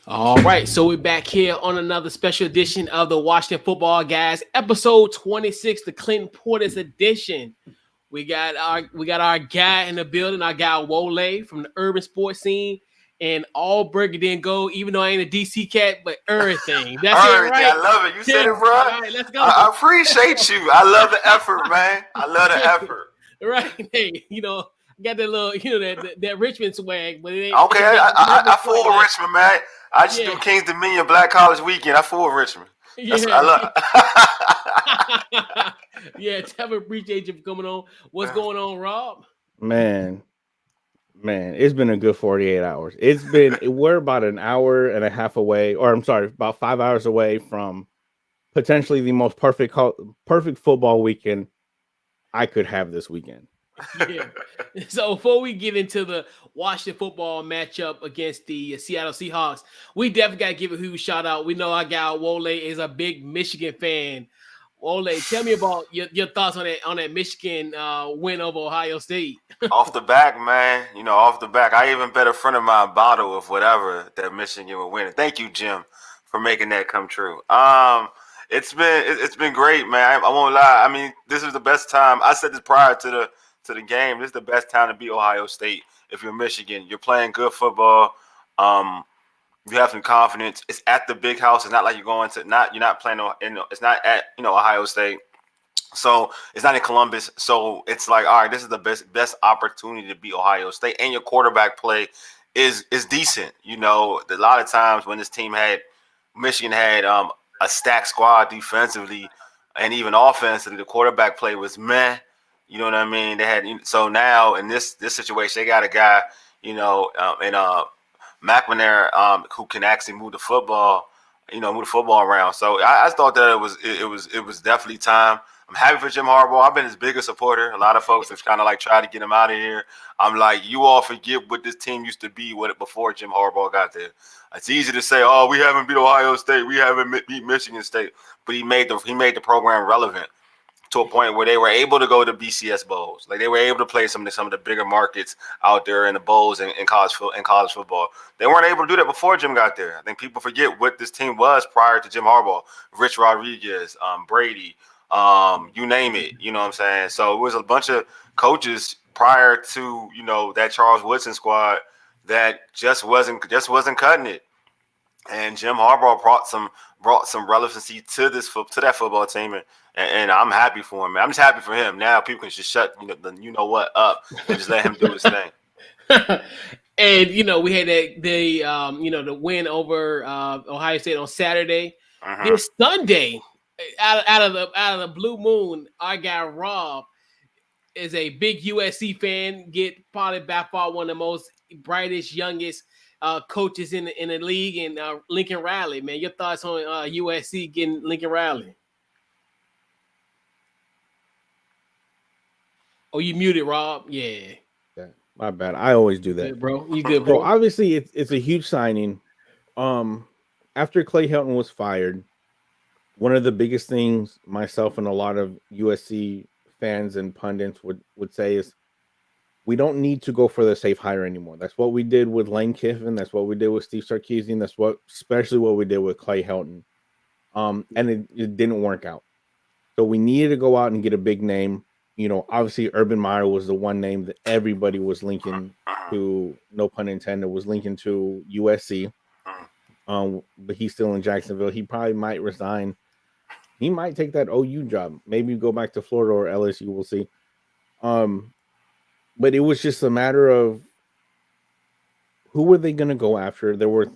All right, so we're back here on another special edition of the Washington Football Guys, episode 26, the Clinton Portis edition. We got our guy in the building, our guy Wole from the urban sports scene, and all burger didn't go, even though I ain't a DC cat, but everything. That's it, Everything. right? I love it. You Yeah. said it, bro. All right, let's go. I appreciate you. I love the effort, man. I love the effort. Right. Hey, got that little, that Richmond swag, but it Okay, I fool with like, Richmond, man. I just do yeah, Kings Dominion Black College Weekend. I fool with Richmond. That's what I yeah. love. Yeah, Tevin, appreciate you for coming on. What's going on, Rob? Man, it's been a good 48 hours. We're about an hour and a half away, or I'm sorry, about 5 hours away from potentially the most perfect football weekend I could have this weekend. Yeah. So before we get into the Washington football matchup against the Seattle Seahawks, we definitely got to give a huge shout out. We know our guy Wole is a big Michigan fan. Wole, tell me about your thoughts on that Michigan win over Ohio State. Off the back, man. Off the back. I even bet a friend of mine a bottle of whatever that Michigan would win. Thank you, Jim, for making that come true. It's been great, man. I won't lie. I mean, this is the best time. I said this prior to the game. This is the best time to beat Ohio State. If you're Michigan, you're playing good football. You have some confidence. It's at the big house. It's not like you're not playing. It's not at Ohio State. So it's not in Columbus. So it's like, all right, this is the best opportunity to beat Ohio State, and your quarterback play is decent. A lot of times when Michigan had a stacked squad defensively and even offensively, the quarterback play was meh. You know what I mean? So now in this situation, they got a guy, in McNair, who can actually move the football around. So I thought that it was definitely time. I'm happy for Jim Harbaugh. I've been his biggest supporter. A lot of folks have kind of like tried to get him out of here. I'm like, you all forget what this team used to be before Jim Harbaugh got there. It's easy to say, oh, we haven't beat Ohio State, we haven't beat Michigan State, but he made the program relevant to a point where they were able to go to BCS bowls. Like they were able to play some of the bigger markets out there in the bowls in college football. They weren't able to do that before Jim got there. I think people forget what this team was prior to Jim Harbaugh. Rich Rodriguez, Brady, you name it. You know what I'm saying? So it was a bunch of coaches prior to that Charles Woodson squad that just wasn't cutting it. And Jim Harbaugh brought some relevancy to that football team, and I'm happy for him, man. I'm just happy for him. Now people can just shut what up and just let him do his thing. And we had the win over Ohio State on Saturday. Mm-hmm. This Sunday, out of the blue moon, our guy Rob is a big USC fan. Get probably by far one of the most brightest, youngest coaches in the league, and Lincoln Riley. Man, your thoughts on USC getting Lincoln Riley? Oh, you muted, Rob. Yeah. My bad. I always do that, good, bro. You good, bro? So obviously, it's a huge signing. After Clay Helton was fired, one of the biggest things myself and a lot of USC fans and pundits would say is we don't need to go for the safe hire anymore. That's what we did with Lane Kiffin. That's what we did with Steve Sarkisian. That's especially what we did with Clay Helton. And it didn't work out. So we needed to go out and get a big name. Obviously Urban Meyer was the one name that everybody was linking to, no pun intended, was linking to USC. But he's still in Jacksonville. He probably might resign. He might take that OU job. Maybe go back to Florida or LSU. We'll see. But it was just a matter of who were they going to go after. There were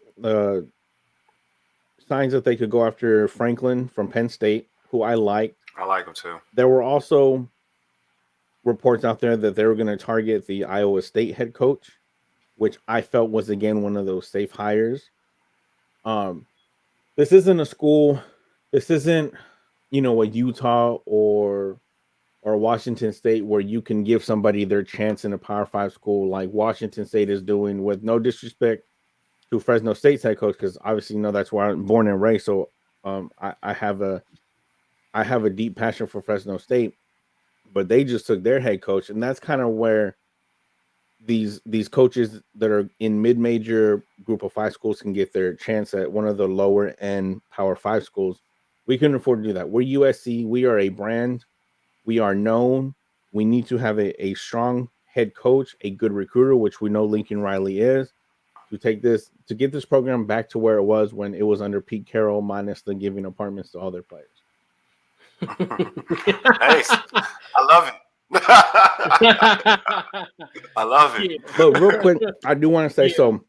signs that they could go after Franklin from Penn State, who I liked. I like him too. There were also reports out there that they were going to target the Iowa State head coach, which I felt was, again, one of those safe hires. This isn't a school. This isn't, a Utah or Washington State where you can give somebody their chance in a Power 5 school like Washington State is doing, with no disrespect to Fresno State's head coach, because obviously, that's where I'm born and raised. So I have a deep passion for Fresno State, but they just took their head coach, and that's kind of where these coaches that are in mid-major group of 5 schools can get their chance at one of the lower end Power 5 schools. We couldn't afford to do that. We're USC. We are a brand. We are known. We need to have a strong head coach, a good recruiter, which we know Lincoln Riley is, to get this program back to where it was when it was under Pete Carroll, minus the giving apartments to all their players. Nice. I love it. I love it. Yeah. But real quick, I do want to say, Yeah. so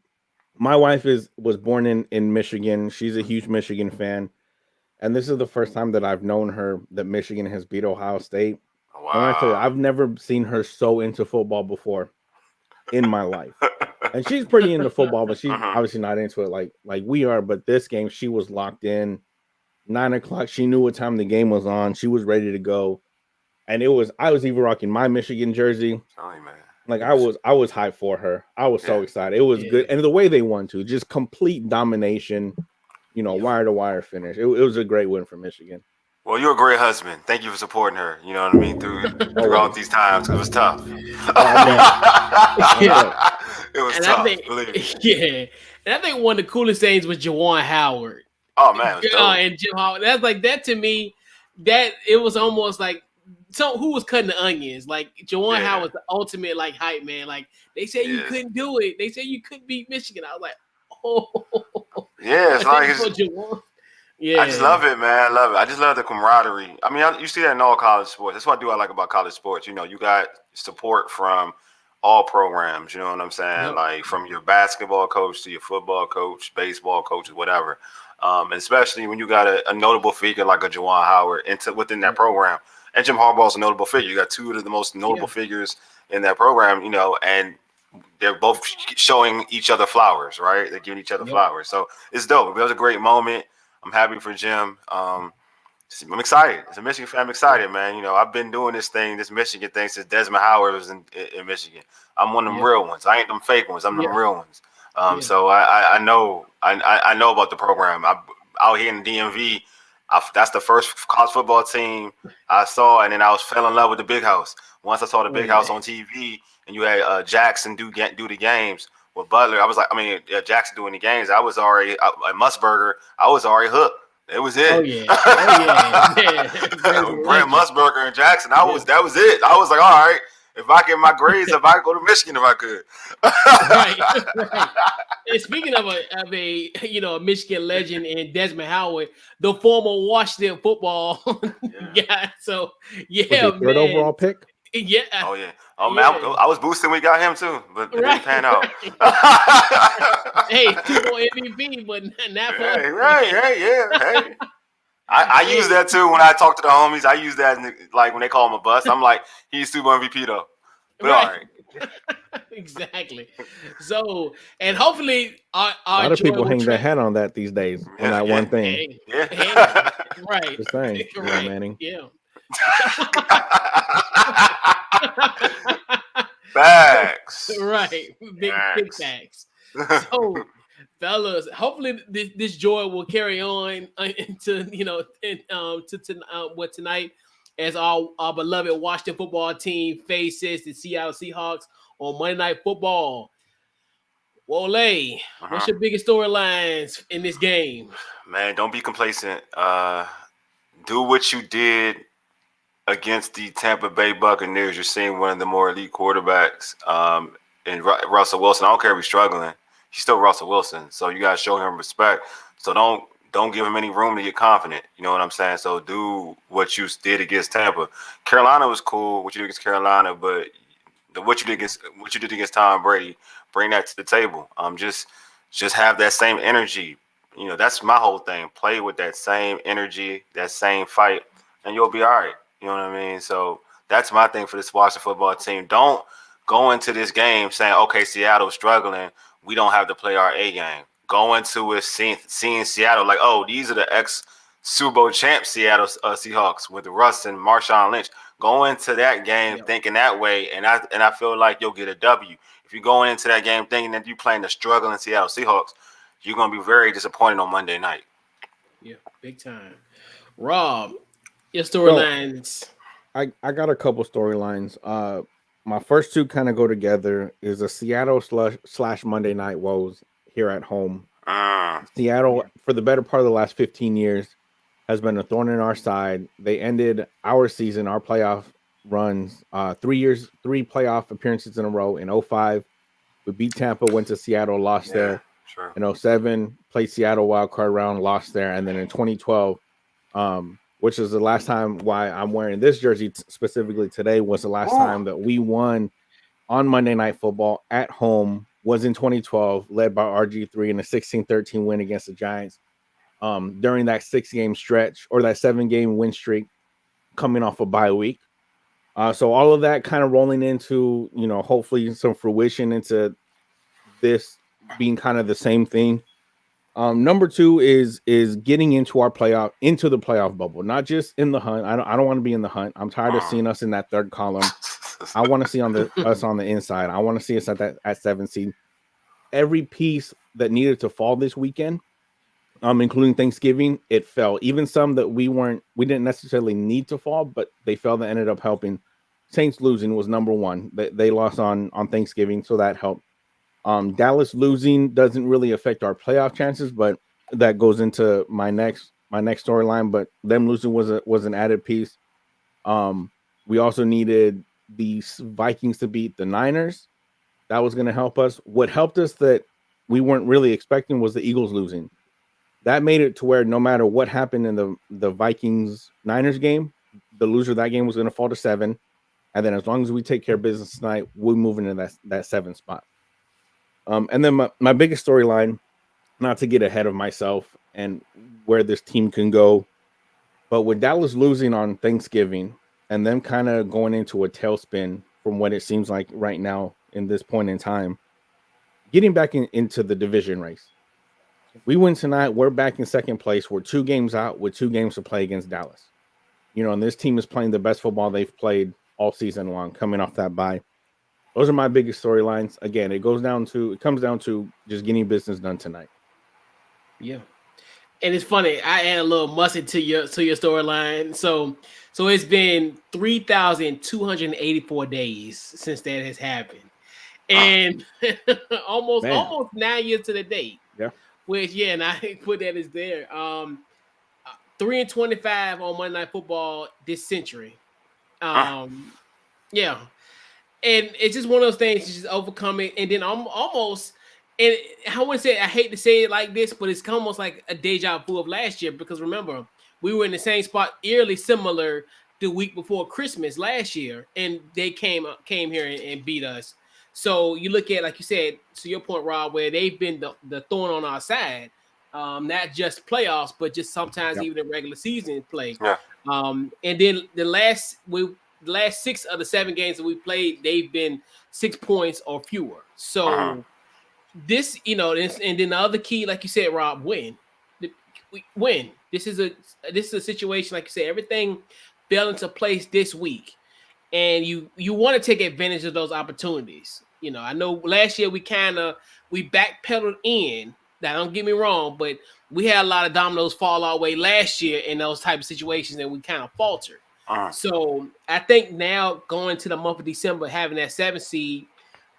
my wife was born in Michigan. She's a huge Michigan fan. And this is the first time that I've known her that Michigan has beat Ohio State. Wow. And I tell you, I've never seen her so into football before in my life. And she's pretty into football, but she's obviously not into it like we are. But this game, she was locked in. 9 o'clock, she knew what time the game was on. She was ready to go. And I was even rocking my Michigan jersey. Sorry, man. Like I was hyped for her. I was so excited. It was good. And the way they won too, just complete domination, wire to wire finish. It was a great win for Michigan. Well, you're a great husband. Thank you for supporting her. You know what I mean? Throughout these times, because it was tough. It was And tough. And I think one of the coolest things was Juwan Howard. Oh man, it was dope. And Jim Howard. That's like that to me. That it was almost like who was cutting the onions. Like Juwan Howard was the ultimate like hype man. Like they said you couldn't do it. They said you couldn't beat Michigan. I was like, oh yeah, it's like yeah. I just love it, man. I love it. I just love the camaraderie. I mean, you see that in all college sports. That's what I like about college sports. You got support from all programs. You know what I'm saying? Yep. Like from your basketball coach to your football coach, baseball coach, whatever. And especially when you got a notable figure like a Juwan Howard within that program. And Jim Harbaugh's a notable figure. You got two of the most notable figures in that program, and they're both showing each other flowers, right? They're giving each other flowers. So it's dope. It was a great moment. I'm happy for Jim. I'm excited. As a Michigan fan, I'm excited, man. I've been doing this Michigan thing since Desmond Howard was in Michigan. I'm one of them real ones. I ain't them fake ones. I'm them real ones. So I know about the program. I'm out here in the DMV. That's the first college football team I saw, and then I fell in love with the Big House. Once I saw the Big House on TV, and you had Jackson do the games with Butler. Jackson doing the games. I was already at Musburger. I was already hooked. It was it. Oh yeah. Brent Musburger and Jackson. That was it. I was like, all right. If I get my grades, if I could go to Michigan, if I could. right. And speaking of a Michigan legend and Desmond Howard, the former Washington football guy. So third overall pick. Yeah. Oh yeah. Oh man, I was boosting. We got him too, but it didn't pan out. Hey, 2 more MVP, but not for Hey. I use that too when I talk to the homies. I use that when they call him a bust. I'm like, he's Super MVP though. But all right. Exactly. So, and hopefully, a lot of people hang their hat on that these days. On that one thing. Right. Just saying. Right. Manning. Yeah. Facts. Right. Big facts. So, fellas, hopefully this joy will carry on into tonight as our beloved Washington football team faces the Seattle Seahawks on Monday Night Football. Wole, what's your biggest storylines in this game? Man, don't be complacent. Do what you did against the Tampa Bay Buccaneers. You're seeing one of the more elite quarterbacks in Russell Wilson. I don't care if he's struggling. He's still Russell Wilson. So you got to show him respect. So don't give him any room to get confident. You know what I'm saying? So do what you did against Tampa. Carolina was cool, what you did against Carolina, but what you did against Tom Brady, bring that to the table. Just have that same energy. That's my whole thing. Play with that same energy, that same fight, and you'll be all right. You know what I mean? So that's my thing for this Washington football team. Don't go into this game saying, okay, Seattle's struggling. We don't have to play our A game. Go into it seeing Seattle like, oh, these are the ex-Super Bowl champ Seattle Seahawks with Russ and Marshawn Lynch. Go into that game thinking that way, and I feel like you'll get a W. If you're going into that game thinking that you're playing the struggling Seattle Seahawks, you're going to be very disappointed on Monday night. Yeah, big time. Rob, your storylines. I got a couple storylines. my first two kind of go together. Is a Seattle slash Monday Night Woes here at home. Seattle, for the better part of the last 15 years, has been a thorn in our side. They ended our season, our playoff runs, 3 playoff appearances in a row. In 05, we beat Tampa, went to Seattle, lost there. Sure. In 07, played Seattle wild card round, lost there. And then in 2012, which is the last time why I'm wearing this jersey specifically today, was the last time that we won on Monday Night Football at home, was in 2012, led by RG3 in a 16-13 win against the Giants. During that 6-game stretch, or that 7-game win streak, coming off a bye week. So all of that kind of rolling into, hopefully some fruition into this being kind of the same thing. Number two is getting into the playoff bubble, not just in the hunt. I don't want to be in the hunt. I'm tired of seeing us in that third column. I want to see us on the inside. I want to see us at 7 seed. Every piece that needed to fall this weekend, including Thanksgiving, it fell. Even some that we didn't necessarily need to fall, but they fell that ended up helping. Saints losing was number one. They lost on Thanksgiving, so that helped. Dallas losing doesn't really affect our playoff chances, but that goes into my next storyline. But them losing was an added piece. We also needed the Vikings to beat the Niners. That was going to help us. What helped us that we weren't really expecting was the Eagles losing. That made it to where no matter what happened in the Vikings-Niners game, the loser of that game was going to fall to 7. And then as long as we take care of business tonight, we'll move into that 7 spot. And then my biggest storyline, not to get ahead of myself and where this team can go, but with Dallas losing on Thanksgiving and them kind of going into a tailspin from what it seems like right now in this point in time, getting back into the division race. We win tonight. We're back in second place. We're 2 games out with 2 games to play against Dallas. And this team is playing the best football they've played all season long, coming off that bye. Those are my biggest storylines. Again, it comes down to just getting business done tonight. Yeah. And it's funny, I add a little mustard to your storyline. So it's been 3,284 days since that has happened. And almost 9 years to the date. Yeah. Which, and I put that as there. 3-25 on Monday Night Football this century. Yeah. And it's just one of those things, just overcome it. And then almost, and I wouldn't say, I hate to say it like this, but it's almost like a deja vu of last year. Because remember, we were in the same spot, eerily similar the week before Christmas last year. And they came here and beat us. So you look at, like you said, to your point, Rob, where they've been the thorn on our side. Not just playoffs, but just sometimes even in regular season play. Yeah. And then the last 6 of the 7 games that we played, they've been 6 points or fewer. So this, and then the other key, like you said, Rob, win. This is a situation, like you said, everything fell into place this week, and you want to take advantage of those opportunities. I know last year we backpedaled in. Now, don't get me wrong, but we had a lot of dominoes fall our way last year in those type of situations, and we kind of faltered. So I think now going to the month of December, having that 7 seed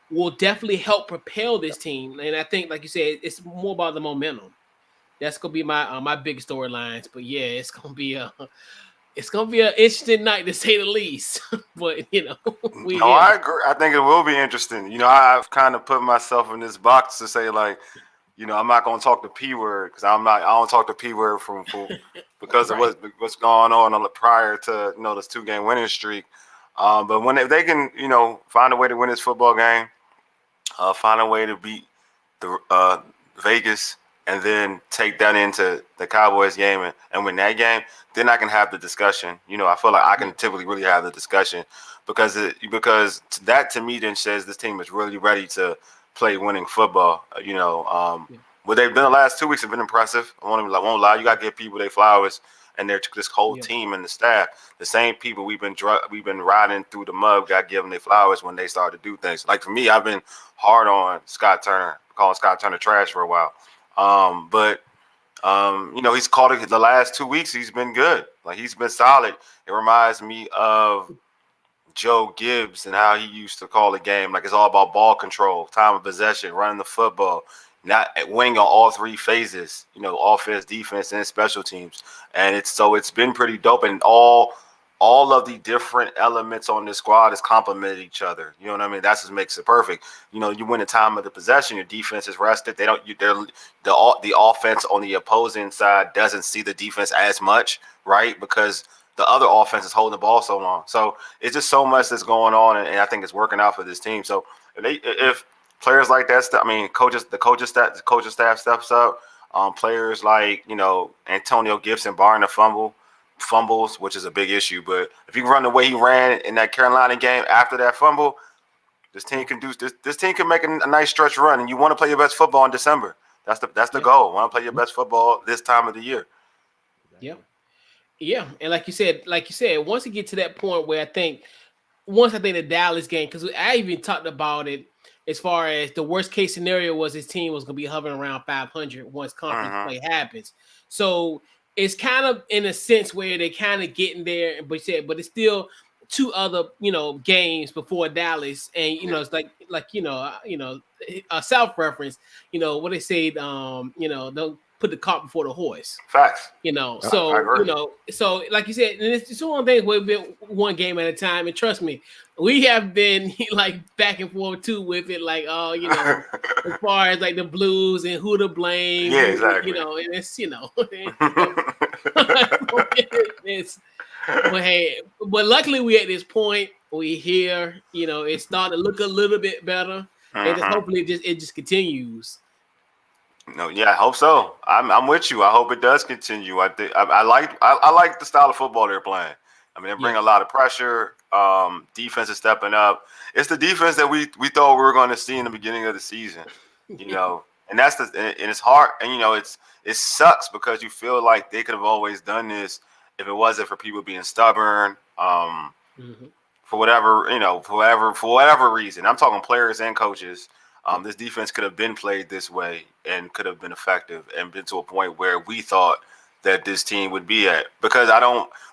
will definitely help propel this team. And I think, like you said, it's more about the momentum. That's gonna be my big storylines. But yeah, it's gonna be an interesting night to say the least. But I agree. I think it will be interesting. I've kind of put myself in this box to say, like, I'm not going to talk the P word because I don't talk the P word because of what's going on prior to, this 2-game winning streak. But if they can, find a way to win this football game, find a way to beat the Vegas and then take that into the Cowboys game and win that game, then I can have the discussion. I feel like I can typically really have the discussion because that to me then says this team is really ready to play winning football. What they've done the last 2 weeks have been impressive. I won't lie. You got to give people their flowers, and this whole team and the staff, the same people we've been riding through the mud, got to give them their flowers when they start to do things. Like for me, I've been hard on Scott Turner, calling Scott Turner trash for a while. But he's called it the last 2 weeks. He's been good. Like he's been solid. It reminds me of Joe Gibbs and how he used to call the game. Like, it's all about ball control, time of possession, running the football, not winning on all three phases, offense, defense, and special teams. And it's been pretty dope. And all of the different elements on this squad is complement each other. You know what I mean? That's what makes it perfect. You win the time of the possession, your defense is rested. The offense on the opposing side doesn't see the defense as much, right? Because the other offense is holding the ball so long. So it's just so much that's going on, and I think it's working out for this team. So if players like that, the coaching staff steps up. Players like Antonio Gibson barring the fumbles, which is a big issue. But if you run the way he ran in that Carolina game after that fumble, this team can do this. This team can make a nice stretch run, and you want to play your best football in December. That's the goal. Want to play your best football this time of the year. Yeah. Yeah, and like you said, once you get to that point where I think the Dallas game, because I even talked about it as far as the worst case scenario was his team was going to be hovering around 500 once conference play happens. So it's kind of in a sense where they're kind of getting there, but it's still two other games before Dallas, and it's like a South reference. What they say, don't put the cart before the horse. Facts. So like you said, and it's one of the things we've been one game at a time, and trust me, we have been like back and forth too with it, like as far as like the Blues and who to blame. Yeah, exactly. And it's but luckily we at this point, we here, it's starting to look a little bit better, and just hopefully it just continues. No, yeah, I hope so. I'm with you. I hope it does continue. I think I like the style of football they're playing. I mean, they bring a lot of pressure. Defense is stepping up. It's the defense that we thought we were going to see in the beginning of the season, and that's and it's hard. And it sucks because you feel like they could have always done this if it wasn't for people being stubborn. For whatever reason. I'm talking players and coaches. This defense could have been played this way and could have been effective and been to a point where we thought that this team would be at. Because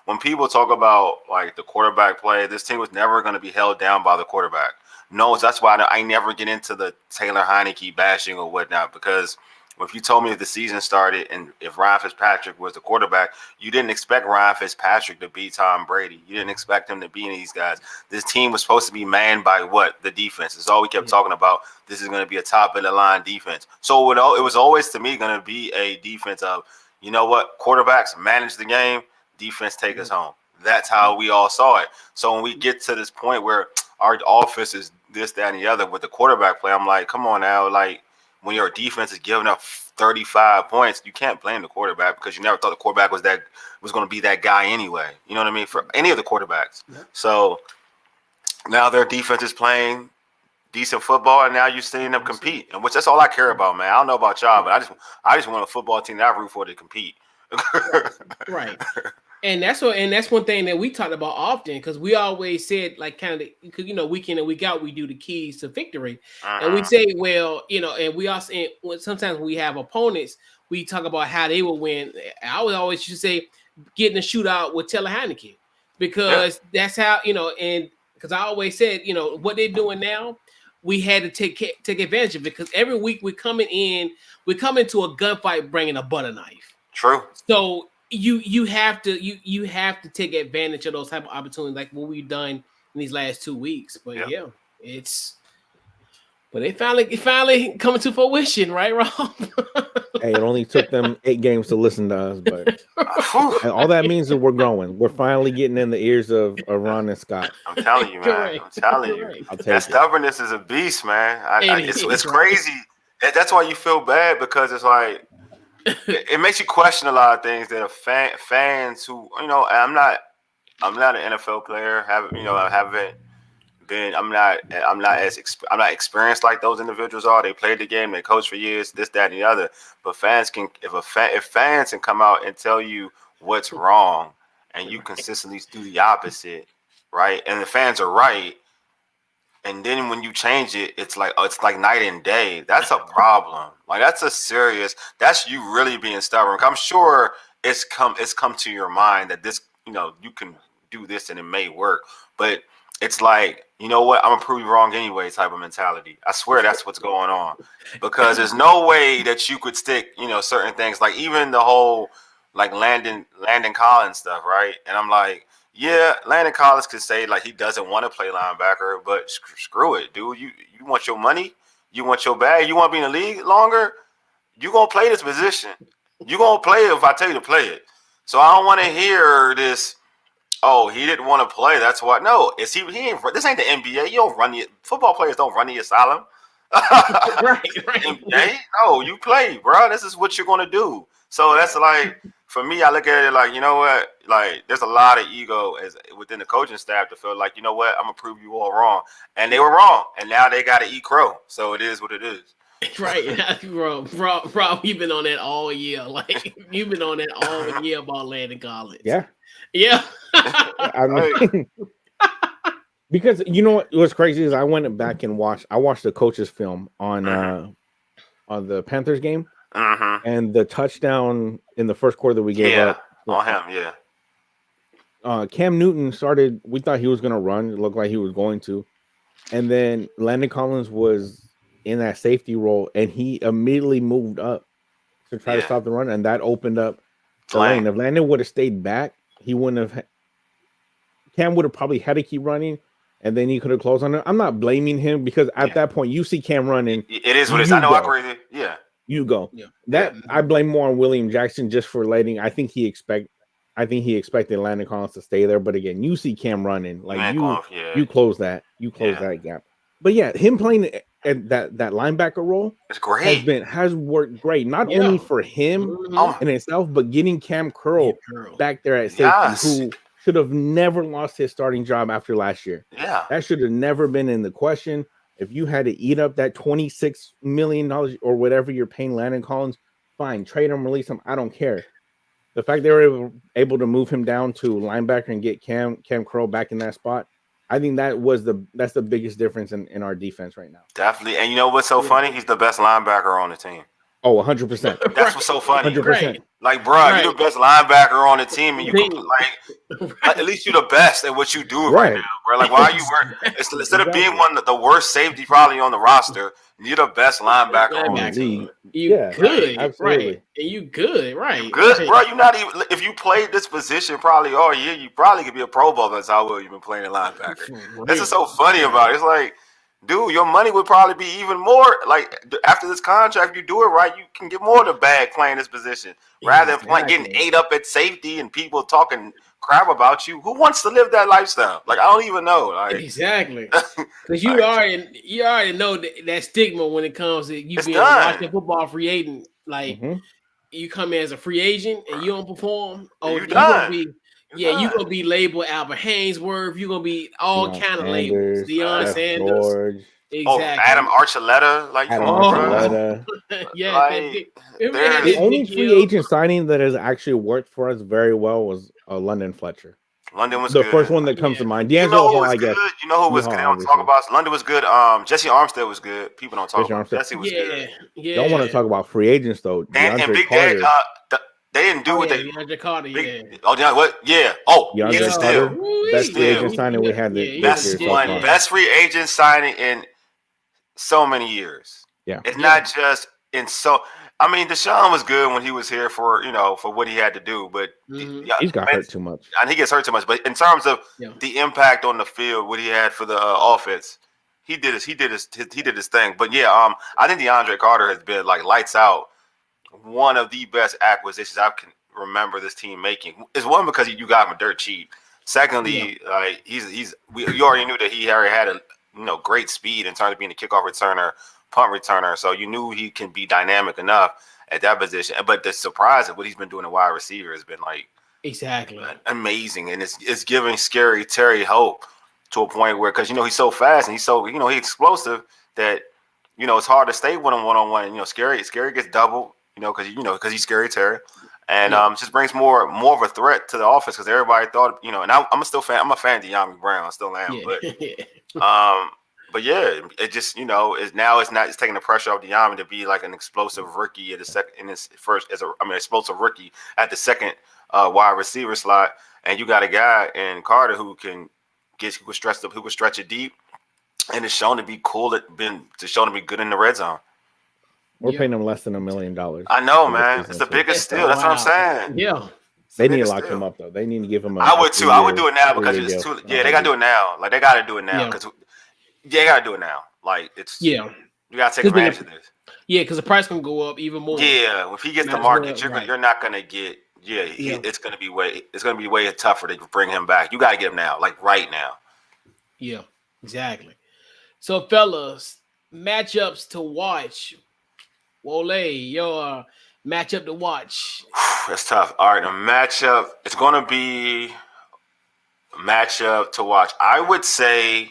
when people talk about like the quarterback play, this team was never going to be held down by the quarterback. No, that's why I never get into the Taylor Heineke bashing or whatnot, because if you told me if the season started and if Ryan Fitzpatrick was the quarterback, you didn't expect Ryan Fitzpatrick to beat Tom Brady. You didn't expect him to beat any of these guys. This team was supposed to be manned by what? The defense. It's all we kept talking about. This is going to be a top-of-the-line defense. So it was always, to me, going to be a defense of, quarterbacks manage the game, defense take us home. That's how we all saw it. So when we get to this point where our offense is this, that, and the other with the quarterback play, I'm like, come on now, like, when your defense is giving up 35 points, you can't blame the quarterback because you never thought the quarterback was going to be that guy anyway. You know what I mean? For any of the quarterbacks. Yeah. So now their defense is playing decent football, and now you're seeing them compete, and that's all I care about, man. I don't know about y'all, but I just want a football team that I root for to compete. Right. And that's one thing that we talked about often, because we always said, like, kind of, because week in and week out we do the keys to victory, and we say, well, and we also, sometimes when we have opponents, we talk about how they will win. I would always just say getting a shootout with Taylor Heineke, because that's how and because I always said what they're doing now, we had to take advantage of it, because every week we come into a gunfight bringing a butter knife. True. So you have to take advantage of those type of opportunities, like what we've done in these last 2 weeks. But but it finally coming to fruition, right, Rob? Hey, it only took them 8 games to listen to us, but all that means is we're growing. We're finally getting in the ears of Ron and Scott. I'm telling you, man. I'm telling you. That stubbornness is a beast, man. It's crazy. That's why you feel bad, because it's like, it makes you question a lot of things that are fans who, I'm not an NFL player. I'm not experienced like those individuals are. They played the game, they coached for years, this, that, and the other. But if fans can come out and tell you what's wrong, and you consistently do the opposite, right? And the fans are right, and then when you change it, it's like night and day. That's a problem. Like, that's you really being stubborn. I'm sure it's come to your mind that this, you can do this and it may work. But it's like, you know what, I'm gonna prove you wrong anyway type of mentality. I swear that's what's going on, because there's no way that you could stick, certain things, like even the whole like Landon Collins stuff, right? And I'm like, yeah, Landon Collins could say like he doesn't want to play linebacker, but screw it, dude. You want your money, you want your bag, you want to be in the league longer, you gonna play this position. You gonna play it if I tell you to play it. So I don't want to hear this. Oh, he didn't want to play. That's why. No, he ain't. This ain't the NBA. You don't run the football players. Don't run the asylum. right. NBA? No, you play, bro. This is what you're gonna do. So that's like, for me, I look at it like, you know what? Like, there's a lot of ego within the coaching staff to feel like, you know what? I'm gonna prove you all wrong, and they were wrong, and now they got to eat crow. So it is what it is. Right, bro, you've been on that all year. Like, you've been on that all year about Landon Collins. Yeah. I mean, because you know what's crazy is I went back and watched the coach's film on the Panthers game, and the touchdown in the first quarter that we gave up on him. Cam Newton started. We thought he was going to run. It looked like he was going to, and then Landon Collins was in that safety role, and he immediately moved up to try to stop the run, and that opened up the lane. If Landon would have stayed back, he wouldn't have. Cam would have probably had to keep running, and then he could have closed on it. I'm not blaming him, because at that point, you see Cam running. It is what it is. I know. I agree. Yeah, you go. Yeah. I blame more on William Jackson just for letting. I think he expected Landon Collins to stay there, but again, you see Cam running, like you close that that gap. But yeah, him playing at that linebacker role, it's great. Has worked great, not only for him in itself, but getting Cam Curl back there at safety, who should have never lost his starting job after last year. Yeah, that should have never been in the question. If you had to eat up that $26 million or whatever you're paying Landon Collins, fine, trade him, release him. I don't care. The fact they were able to move him down to linebacker and get Cam Curl back in that spot, I think that's the biggest difference in our defense right now. Definitely. And you know what's so funny? He's the best linebacker on the team. Oh, 100%. That's what's so funny. 100%. Like, bro, you're the best linebacker on the team, and you can, at least you're the best at what you do right now, bro. Like, why are you working? Instead of being one of the worst safety probably on the roster, you're the best linebacker on the team. You good, absolutely. Right? And you good, right? You good, bro. You're not even. If you played this position probably all year, you probably could be a Pro Bowl. That's how well you've been playing linebacker. This is so funny about it. It's like, dude, your money would probably be even more. Like, after this contract, you do it right, you can get more of the bag playing this position rather than getting ate up at safety and people talking crap about you. Who wants to live that lifestyle? Like, I don't even know. Like, exactly, because you already know that stigma when it comes to you being a Washington football free agent. Like, you come in as a free agent and you don't perform. Oh, you're gonna be. You're gonna be labeled Albert Haynesworth. You're gonna be all kind of labels. Deion Sanders, George. Exactly. Adam Archuleta, like Archuleta. The only free agent signing that has actually worked for us very well was London Fletcher. London was the good. first one that comes to mind. D'Angelo Hall, I guess. You know who was good? They don't talk about. London was good. Jesse Armstead was good. People don't talk about. Jesse was good. Don't want to talk about free agents though. And Big Carter. They didn't do what they. DeAndre Carter, what? Yeah. Oh, DeAndre Carter. Best free agent signing we had this year. Best free agent signing in so many years. Yeah. It's not just in so. I mean, Deshaun was good when he was here for what he had to do, but he's got hurt too much. And he gets hurt too much. But in terms of the impact on the field, what he had for the offense, he did his thing. But I think DeAndre Carter has been like lights out. One of the best acquisitions I can remember this team making. Is one because you got him dirt cheap. Secondly, like you already knew that he already had a great speed in terms of being a kickoff returner, punt returner. So you knew he can be dynamic enough at that position. But the surprise of what he's been doing at wide receiver has been like amazing, and it's giving Scary Terry hope to a point where because he's so fast and he's so he's explosive that it's hard to stay with him one-on-one. Scary gets doubled. Because he's Scary Terry, and just brings more of a threat to the offense because everybody thought, and I'm still fan. I'm a fan of De'Ami Brown, I still am, but it just it's taking the pressure off De'Ami to be like an explosive rookie explosive rookie at the second wide receiver slot, and you got a guy in Carter who can could stretch it deep, and it's shown to be cool. Shown to be good in the red zone. We're paying them less than $1 million. I know, man. It's the biggest steal. That's what I'm saying. Yeah. They need to lock him up, though. They need to give him I would too. I would do it now because it's too. Yeah, they got to do it now. Like, they got to do it now because they got to do it now. Like, it's you got to take advantage of this. Yeah, because the price can go up even more. Yeah, if he gets the market, you're not going to get. It's going to be way tougher to bring him back. You got to get him now, like right now. Yeah, exactly. So, fellas, matchups to watch. Wole, your matchup to watch. That's tough. All right, a matchup. It's going to be a matchup to watch. I would say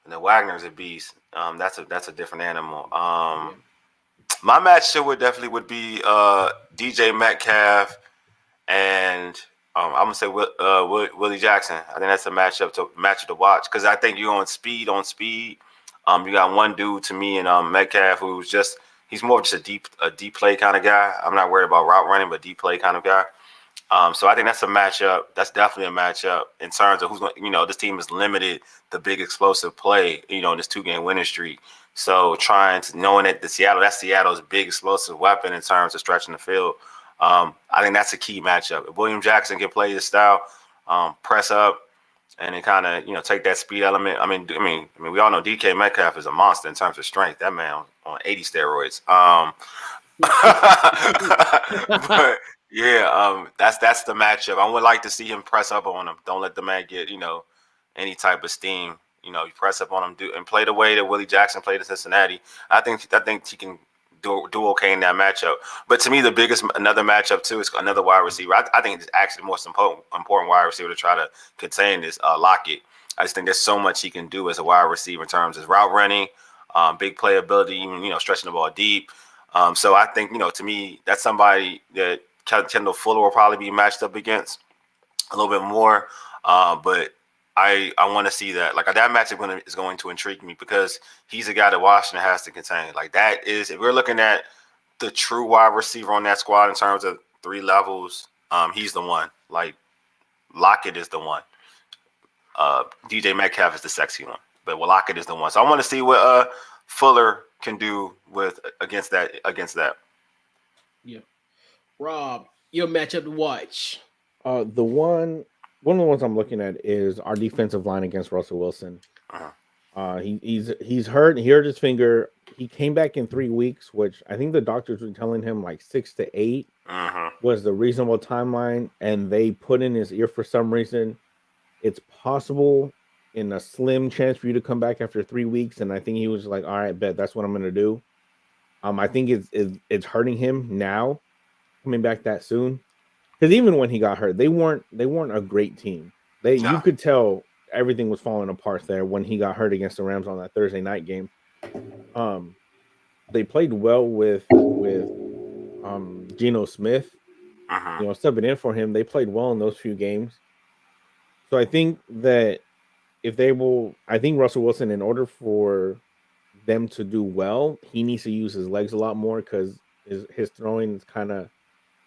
the Wagner's a beast. That's a different animal. My matchup would be DJ Metcalf and I'm gonna say Willie Jackson. I think that's a matchup to watch because I think you're on speed. You got one dude to me and Metcalf who's just. He's more of just a deep play kind of guy. I'm not worried about route running, but deep play kind of guy. So I think that's a matchup. That's definitely a matchup in terms of who's going. This team is limited the big explosive play. In this 2-game winning streak. So knowing that that's Seattle's big explosive weapon in terms of stretching the field. I think that's a key matchup. If William Jackson can play his style, press up, and then kind of take that speed element. I mean, we all know DK Metcalf is a monster in terms of strength. That man on 80 steroids. But yeah, that's the matchup. I would like to see him press up on him. Don't let the man get any type of steam. You press up on him and play the way that Willie Jackson played in Cincinnati. I think he can do okay in that matchup. But to me, another matchup too is another wide receiver. I think it's actually the most important wide receiver to try to contain is Lockett. I just think there's so much he can do as a wide receiver in terms of route running, big playability, even stretching the ball deep. So I think to me that's somebody that Kendall Fuller will probably be matched up against a little bit more. But I want to see that. Like, that matchup is going to intrigue me because he's a guy that Washington has to contain. Like, that is, if we're looking at the true wide receiver on that squad in terms of 3 levels, he's the one. Like, Lockett is the one. DJ Metcalf is the sexy one, but Lockett is the one. So I want to see what Fuller can do against that. Yeah, Rob, your matchup to watch. One of the ones I'm looking at is our defensive line against Russell Wilson. He's hurt. He hurt his finger. He came back in 3 weeks, which I think the doctors were telling him like 6 to 8 was the reasonable timeline, and they put in his ear for some reason. It's possible in a slim chance for you to come back after 3 weeks, and I think he was like, "All right, bet that's what I'm going to do." I think it's hurting him now coming back that soon. Because even when he got hurt, they weren't a great team. You could tell everything was falling apart there when he got hurt against the Rams on that Thursday night game. They played well with Geno Smith, stepping in for him. They played well in those few games. So I think that I think Russell Wilson, in order for them to do well, he needs to use his legs a lot more because his throwing is kind of.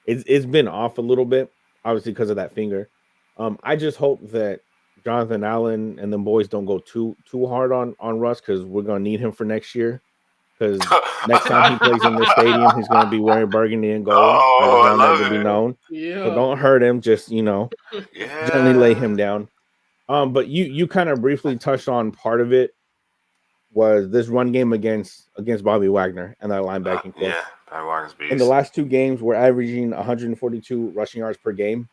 It's been off a little bit, obviously because of that finger. I just hope that Jonathan Allen and the boys don't go too hard on Russ because we're gonna need him for next year. Because next time he plays in this stadium, he's gonna be wearing burgundy and gold. I love it. Be known. Yeah. So don't hurt him. Just gently lay him down. But you kind of briefly touched on part of it was this run game against Bobby Wagner and that linebacking corps. Yeah. In the last 2 games, we're averaging 142 rushing yards per game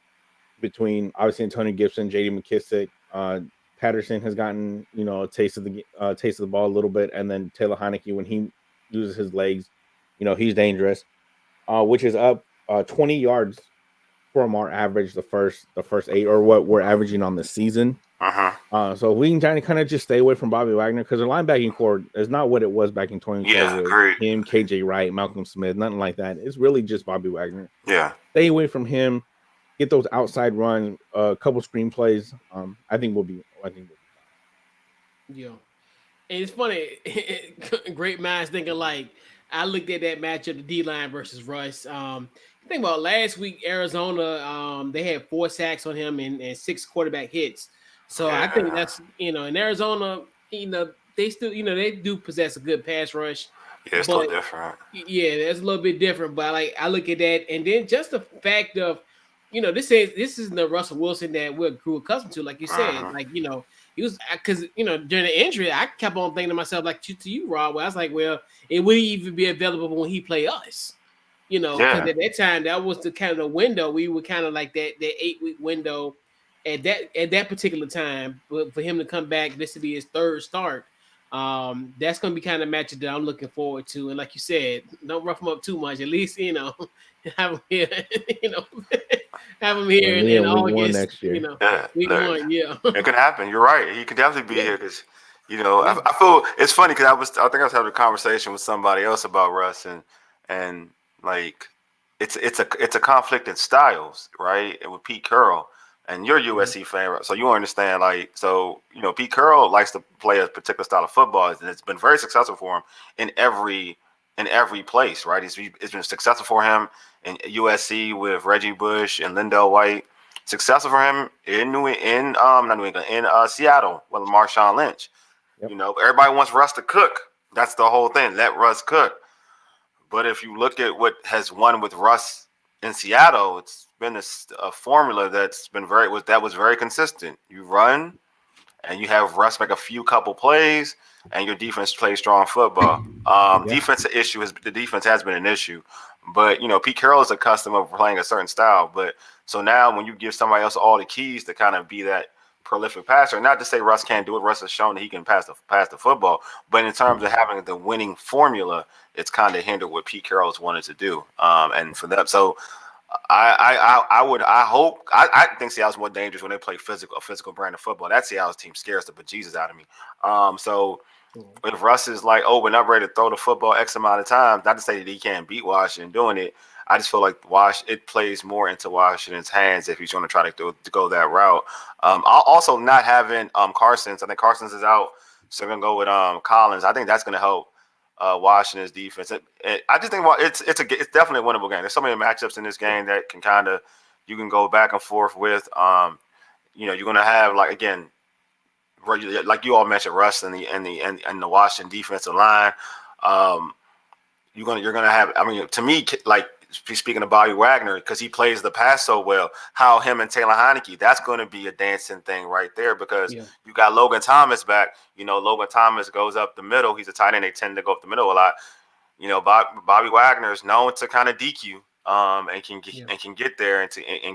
between obviously Antonio Gibson, J.D. McKissick. Patterson has gotten a taste of the ball a little bit, and then Taylor Heineke, when he uses his legs, he's dangerous. Which is up 20 yards from our average the first 8, or what we're averaging on the season. So if we can kind of just stay away from Bobby Wagner, because the linebacking core is not what it was back in 2012. Yeah, great. Him, KJ Wright, Malcolm Smith, nothing like that. It's really just Bobby Wagner. Yeah. Stay away from him. Get those outside runs, a couple screenplays. I think we'll be fine. Yeah. And it's funny, great minds thinking like, I looked at that matchup, the D-line versus Russ. Think about last week, Arizona, they had 4 sacks on him and 6 quarterback hits. So I think that's in Arizona, they still they do possess a good pass rush. Yeah, it's still different. Yeah, that's a little bit different. But I look at that, and then just the fact of, this isn't the Russell Wilson that we grew accustomed to, like you said. Like he was because during the injury, I kept on thinking to myself like to you, Rob. Where I was like, well, it wouldn't even be available when he play us. Because at that time that was the kind of the window we were kind of like that 8-week window at that particular time. But for him to come back, this to be his third start. That's going to be kind of matchup that I'm looking forward to. And like you said, don't rough him up too much. At least have him here. Have him here in August. Next year. Week 1. Yeah, it could happen. You're right. He could definitely be here because I feel it's funny because I think I was having a conversation with somebody else about Russ and like it's a conflict in styles, right? And with Pete Carroll. And you're a USC fan, so you understand. Pete Carroll likes to play a particular style of football, and it's been very successful for him in every place, right? It's been successful for him in USC with Reggie Bush and Lindell White. Successful for him in Seattle with Marshawn Lynch. Yep. Everybody wants Russ to cook. That's the whole thing. Let Russ cook. But if you look at what has won with Russ in Seattle, it's been a formula that's been very consistent. You run, and you have Russ make a couple plays, and your defense plays strong football. Defense issue the defense has been an issue, but Pete Carroll is accustomed of playing a certain style. But so now when you give somebody else all the keys to kind of be that prolific passer, not to say Russ can't do it. Russ has shown that he can pass the football, but in terms of having the winning formula, it's kind of hindered what Pete Carroll's wanted to do. And for them, so. I think Seattle's more dangerous when they play a physical brand of football. That Seattle's team scares the bejesus out of me. So if Russ is like, we're not ready to throw the football X amount of times, not to say that he can't beat Washington doing it. I just feel like it plays more into Washington's hands if he's going to try to go that route. Also not having Carsons. I think Carsons is out, so they're going to go with Collins. I think that's going to help Washington's defense. I just think it's definitely a winnable game. There's so many matchups in this game that you can go back and forth with. You're going to have like you all mentioned, Russ and the Washington defensive line. You're going to have. I mean, to me, like speaking of Bobby Wagner, because he plays the pass so well, how him and Taylor Heineke, that's going to be a dancing thing right there because you got Logan Thomas back. Logan Thomas goes up the middle. He's a tight end. They tend to go up the middle a lot. Bobby Wagner is known to kind of DQ and can get there and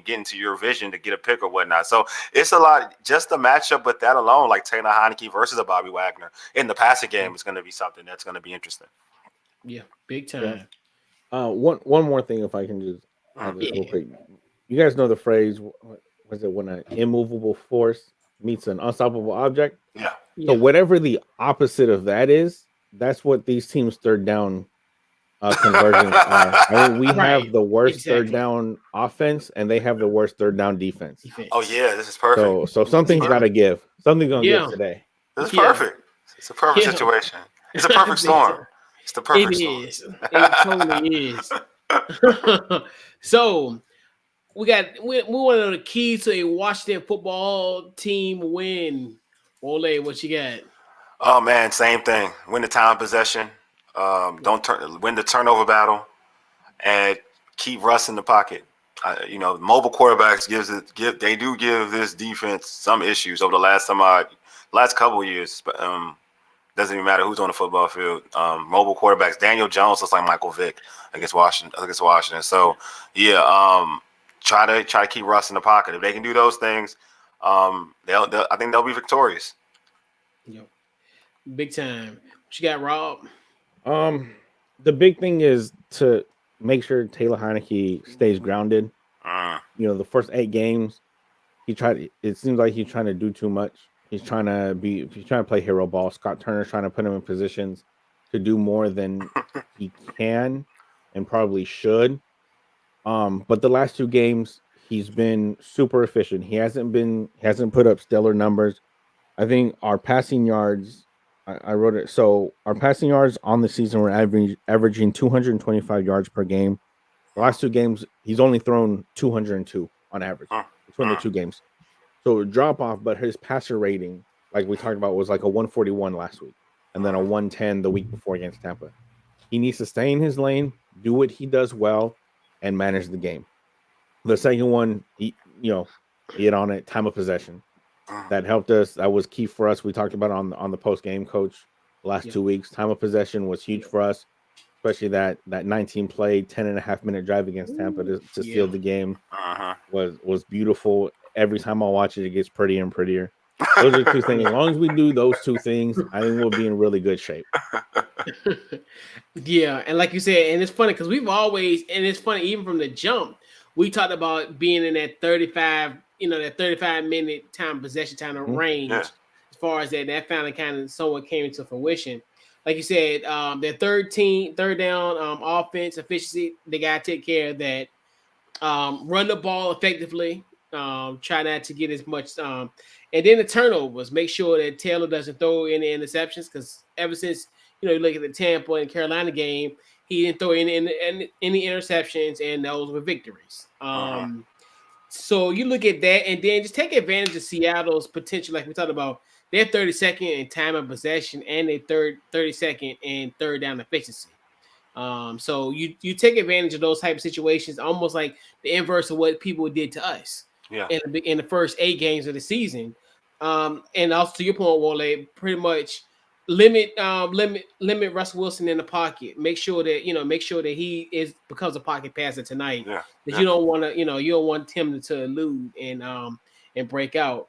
get into your vision to get a pick or whatnot. So it's a lot. Just the matchup with that alone, like Taylor Heineke versus a Bobby Wagner in the passing game, is going to be something that's going to be interesting. Yeah, big time. Yeah. One more thing, if I can just add this real quick. You guys know the phrase, was it when an immovable force meets an unstoppable object? Yeah. So whatever the opposite of that is, that's what these teams' third down conversions are. I mean, we have the worst third down offense, and they have the worst third down defense. Oh yeah, this is perfect. So something's got to give. Something's gonna give today. This is perfect. It's a perfect situation. It's a perfect storm. It's the perfect storm. It is. It totally is. So we want to know the key to a Washington football team win. Wole, what you got? Oh man, same thing. Win the time possession. Win the turnover battle, and keep Russ in the pocket. Mobile quarterbacks give this defense some issues over the last couple of years. Doesn't even matter who's on the football field. Mobile quarterbacks. Daniel Jones looks like Michael Vick against Washington. So try to keep Russ in the pocket. If they can do those things, I think they'll be victorious. Yep. Big time. What you got, Rob? The big thing is to make sure Taylor Heineke stays grounded. The first 8 games, it seems like he's trying to do too much. He's trying to play hero ball. Scott Turner's trying to put him in positions to do more than he can and probably should. But the last 2 games, he's been super efficient. He hasn't put up stellar numbers. I think our passing yards, I wrote it. So our passing yards on the season were averaging 225 yards per game. The last 2 games, he's only thrown 202 on average between the 2 games. So drop off, but his passer rating, like we talked about, was like a 141 last week, and then a 110 the week before against Tampa. He needs to stay in his lane, do what he does well, and manage the game. The second one, he hit on it, time of possession. That helped us. That was key for us. We talked about it on the post game coach the last 2 weeks. Time of possession was huge for us, especially that 19 play, 10.5 minute drive against Tampa to seal the game was beautiful. Every time I watch it, it gets prettier and prettier. Those are two things. As long as we do those two things, I think we'll be in really good shape. Yeah, and like you said, and it's funny because it's funny even from the jump, we talked about being in that 35, that 35-minute time possession time of range. Yeah. As far as that finally kind of somewhat came into fruition. Like you said, their third down offense efficiency, they gotta take care of that. Run the ball effectively. Try not to get as much. And then the turnovers. Make sure that Taylor doesn't throw any interceptions because ever since you look at the Tampa and Carolina game, he didn't throw any interceptions, and those were victories. So you look at that, and then just take advantage of Seattle's potential, like we talked about. They're 32nd in time of possession, and they 32nd in third down efficiency. So you take advantage of those type of situations, almost like the inverse of what people did to us in the first 8 games of the season. And also to your point, Wole, pretty much limit Russell Wilson in the pocket. Make sure that he becomes a pocket passer tonight. Yeah. That you don't want to, you don't want him to elude and break out.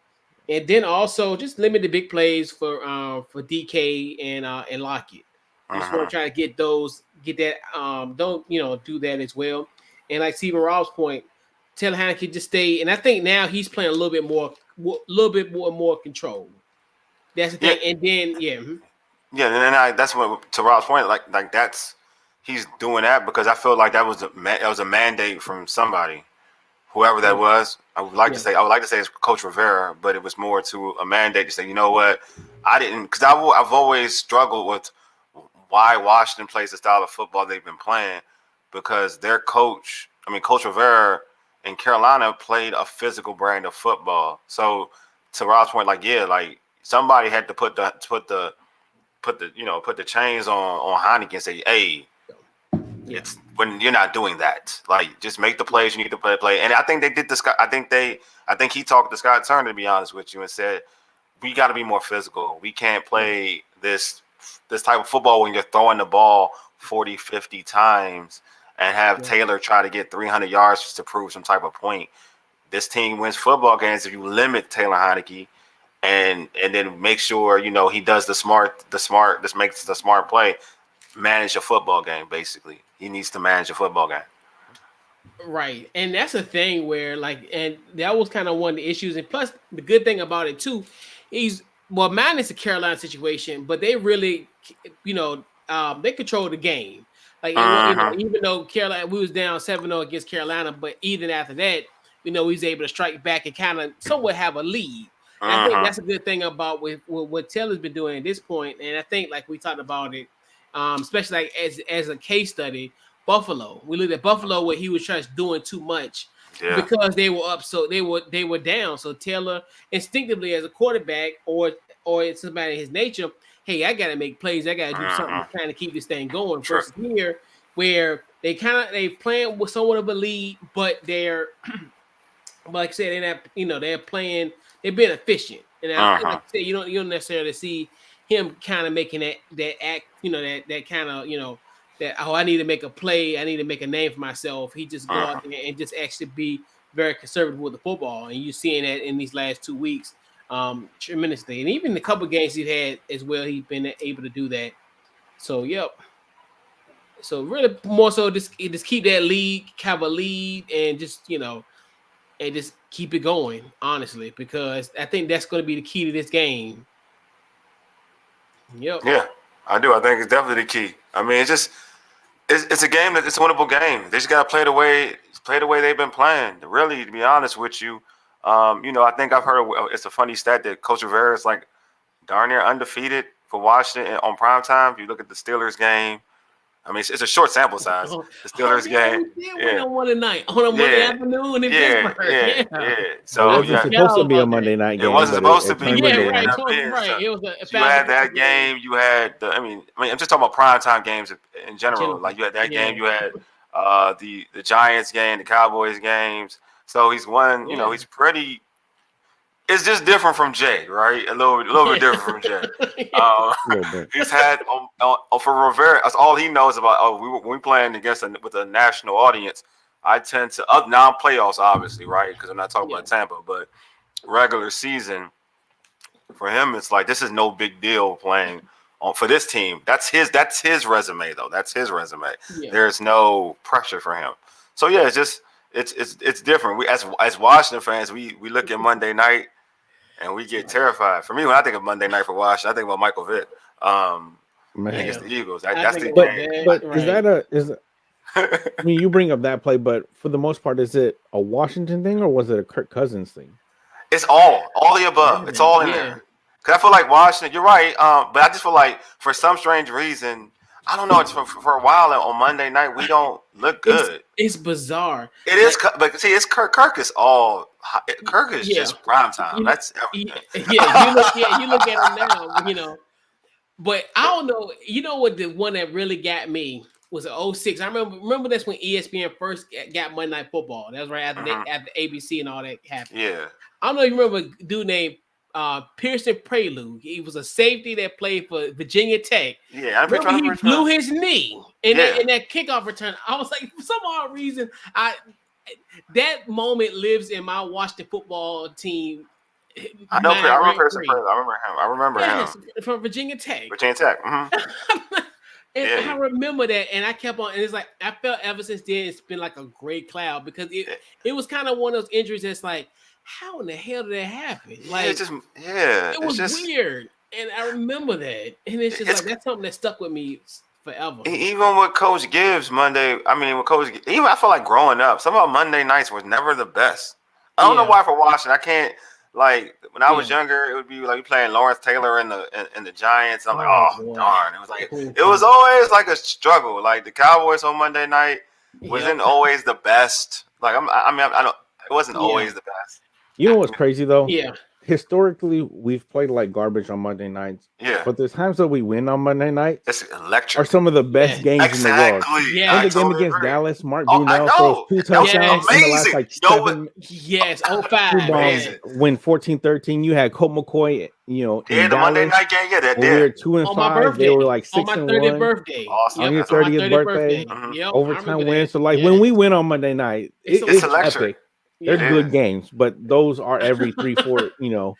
And then also just limit the big plays for DK and Lockett. You just want to try to get that. Don't do that as well. And like Stephen Rob's point, Taylor Heineke just stay. And I think now he's playing a little bit more control. That's the thing. And then and that's what to Rob's point. Like that's he's doing that because I feel like that was a mandate from somebody, whoever that was. I would like to say it's Coach Rivera, but it was more to a mandate to say, you know what, I didn't because I've always struggled with why Washington plays the style of football they've been playing because their Coach Rivera in Carolina played a physical brand of football. So to Rob's point, like somebody had to put the chains on Heineke and say, hey, it's when you're not doing that. Like just make the plays you need to play. And I think they did this. I think he talked to Scott Turner, to be honest with you, and said we got to be more physical. We can't play this type of football when you're throwing the ball 40, 50 times and have Taylor try to get 300 yards just to prove some type of point. This team wins football games if you limit Taylor Heineke and then make sure he does makes the smart play, manage a football game. Basically, he needs to manage a football game. Right, and that's a thing where and that was kind of one of the issues. And plus, the good thing about it too, minus the Carolina situation, but they really, they control the game. Even though Carolina, we was down 7-0 against Carolina, but even after that, we was able to strike back and kind of somewhat have a lead. And I think that's a good thing about with what Taylor's been doing at this point. And I think like we talked about it, especially like as a case study, Buffalo. We looked at Buffalo where he was just doing too much because they were up, so they were down. So Taylor instinctively as a quarterback or it's somebody his nature, hey, I gotta make plays, I gotta do something to kind of keep this thing going. Versus here where they playing with somewhat of a lead, but they're like I said, they're playing, they're being efficient. And like I said, you don't necessarily see him kind of making that act, that kind of, that, I need to make a play, I need to make a name for myself. He just go out there and just actually be very conservative with the football. And you're seeing that in these last 2 weeks tremendously. And even the couple games he's had as well, he's been able to do that. So, So really more so just keep that lead, have a lead, and just, and just keep it going, honestly, because I think that's going to be the key to this game. Yep. Yeah, I do. I think it's definitely the key. I mean, it's a game it's a winnable game. They just got to play the way they've been playing. Really, to be honest with you, I think I've heard it's a funny stat that Coach Rivera is like darn near undefeated for Washington on prime time. If you look at the Steelers game, I mean, it's a short sample size. The Steelers game. We did win on Monday night, on a Monday afternoon in Pittsburgh. Yeah. So well, it wasn't supposed to be a Monday night game. It wasn't supposed to be. Right. So It was you had that game. You had I mean, I'm just talking about primetime games in general. Like you had that game. You had the Giants game, the Cowboys games. So he's won. You know, he's pretty. It's just different from Jay, right? A little bit different from Jay. He's had for Rivera. That's all he knows about. When we playing against with a national audience, I tend to non-playoffs, obviously, right? Because I'm not talking about Tampa, but regular season for him, it's like this is no big deal playing for this team. That's his resume, though. That's his resume. Yeah. There's no pressure for him. So yeah, it's just it's different. We as Washington fans, we look at Monday night. And we get terrified. For me, when I think of Monday night for Washington, I think about Michael Vick against the Eagles. That's the game. But is I mean, you bring up that play, but for the most part, is it a Washington thing or was it a Kirk Cousins thing? It's all the above. It's all in there. Because I feel like Washington, you're right, but I just feel like for some strange reason, I don't know. It's for a while on Monday night we don't look good. It's bizarre. It is, but see, it's Kirk. Kirk is all. Kirk is just prime time. That's everything. You look at him now. You know, but I don't know. You know what? The one that really got me was in 06. I remember that's when ESPN first got Monday Night Football. That was right after after ABC and all that happened. Yeah. I don't know if you remember a dude named Pearson Prelude. He was a safety that played for Virginia Tech. Yeah, I remember he blew his knee in that kickoff return. I was like, for some odd reason, that moment lives in my Washington football team. I know. I remember Pearson Prelude. I remember him from Virginia Tech. Mm-hmm. I remember that, and I kept on. And it's like I felt ever since then it's been like a gray cloud because it was kind of one of those injuries that's like, how in the hell did that happen? Like, it was weird, and I remember that, and it's just like that's something that stuck with me forever. Even with Coach Gibbs Monday, even I feel like growing up, some of Monday nights was never the best. I don't know why for Washington. I can't when I was younger, it would be like we playing Lawrence Taylor in the Giants. I'm like, darn! It was like it was always like a struggle. Like the Cowboys on Monday night wasn't always the best. Like I don't. It wasn't always the best. You know what's crazy though? Yeah. Historically, we've played like garbage on Monday nights. Yeah. But there's times that we win on Monday nights. It's electric. Are some of the best games in the world. Yeah. The game against Dallas, Mark Brunell throws 2 touchdowns in the last like 7. Yes, 05. Win 14-13. You had Colt McCoy, in the Monday night game. Yeah, that did. We were 2-5. They were like 6-1. On my 30th birthday. Awesome. On your 30th birthday. Mm-hmm. Yep, overtime win. So like when we win on Monday night, it's epic. They're good games, but those are every 3-4,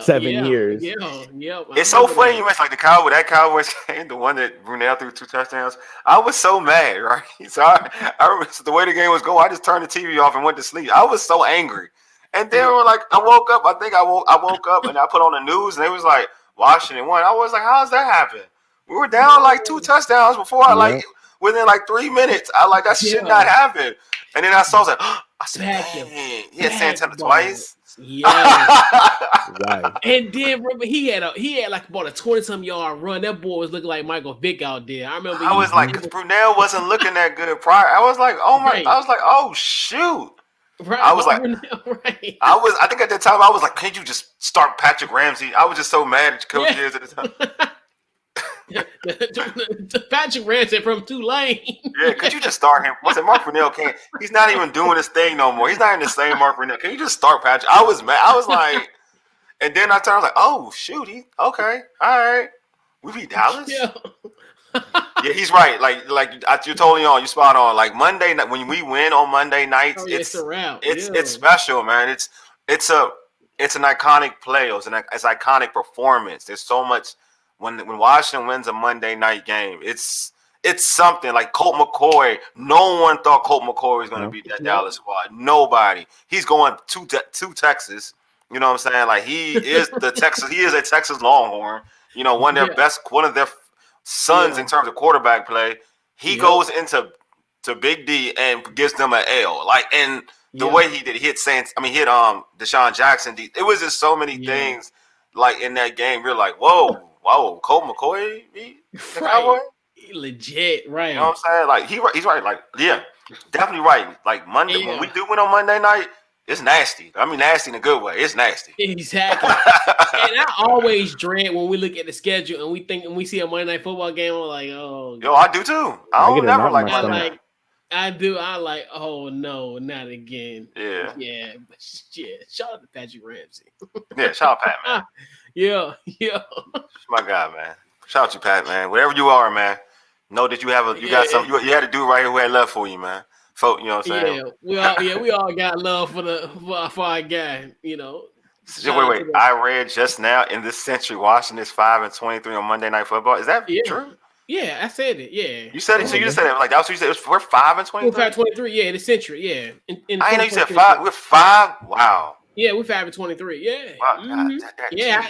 7 years. Yeah. It's so funny you mentioned like that Cowboys game, the one that Brunell threw 2 touchdowns. I was so mad, right? So I remember the way the game was going. I just turned the TV off and went to sleep. I was so angry, and then I woke up. I think I woke up and I put on the news, and it was like Washington won. I was like, how does that happen? We were down like 2 touchdowns before within like 3 minutes. That should not happen. And then I saw that. I said, he had Santana twice. Yeah. Right. And then remember he had like about a 20-some yard run. That boy was looking like Michael Vick out there. I remember. I was like, because Brunell wasn't looking that good prior. I was like, oh my! Right. I was like, oh shoot! Right. I was like, right. I think at that time I was like, can't you just start Patrick Ramsey? I was just so mad at Coach Gibbs at the time. Patrick Ramsey from Tulane. Yeah, could you just start him? What's it? Mark Brunell can't. He's not even doing his thing no more. He's not in the same Mark Brunell. Can you just start Patrick? I was mad. I was like, and then I was like, oh shoot, okay, all right, we beat Dallas. Yeah. Yeah, he's right. Like you're totally on. You're spot on. Like Monday night when we win on Monday nights, it's around. It's special, man. It's an iconic play. It's iconic performance. There's so much. When Washington wins a Monday night game, it's something. Like Colt McCoy. No one thought Colt McCoy was going to beat that Dallas squad. Nobody. He's going to Texas. You know what I'm saying? Like he is the Texas. He is a Texas Longhorn. One of their sons in terms of quarterback play. He goes into Big D and gives them an L. And the way he did, he hit Deshaun Jackson. It was just so many things in that game. You're like, whoa, Colt McCoy beat the Cowboy? Legit, right? You know what I'm saying? Like he's right. Like yeah, definitely right. Like Monday when we do win on Monday night, it's nasty. I mean nasty in a good way. It's nasty. Exactly. And I always dread when we look at the schedule and we see a Monday Night Football game. I'm like, oh, yo, I do too. I don't never like Monday night. I do. I like, oh no, not again. Yeah. Yeah. Shout out to Patrick Ramsey. Yeah, shout out Pat, man. Yeah. My God, man. Shout out to Pat, man. Wherever you are, man. Know that you got something you had to do right here who had love for you, man. Folk, you know what I'm saying? Yeah, we all got love for our guy, you know. Wait. I read just now in this century, Washington is 5-23 on Monday Night Football. Is that true? Yeah, I said it. Yeah, you said it. So you just said it like that was what you said. We're 5-23. We're 5-23. Yeah, the century. Yeah, I know you said 5. We're 5. Wow. Yeah, we're 5-23. Yeah. Wow. God,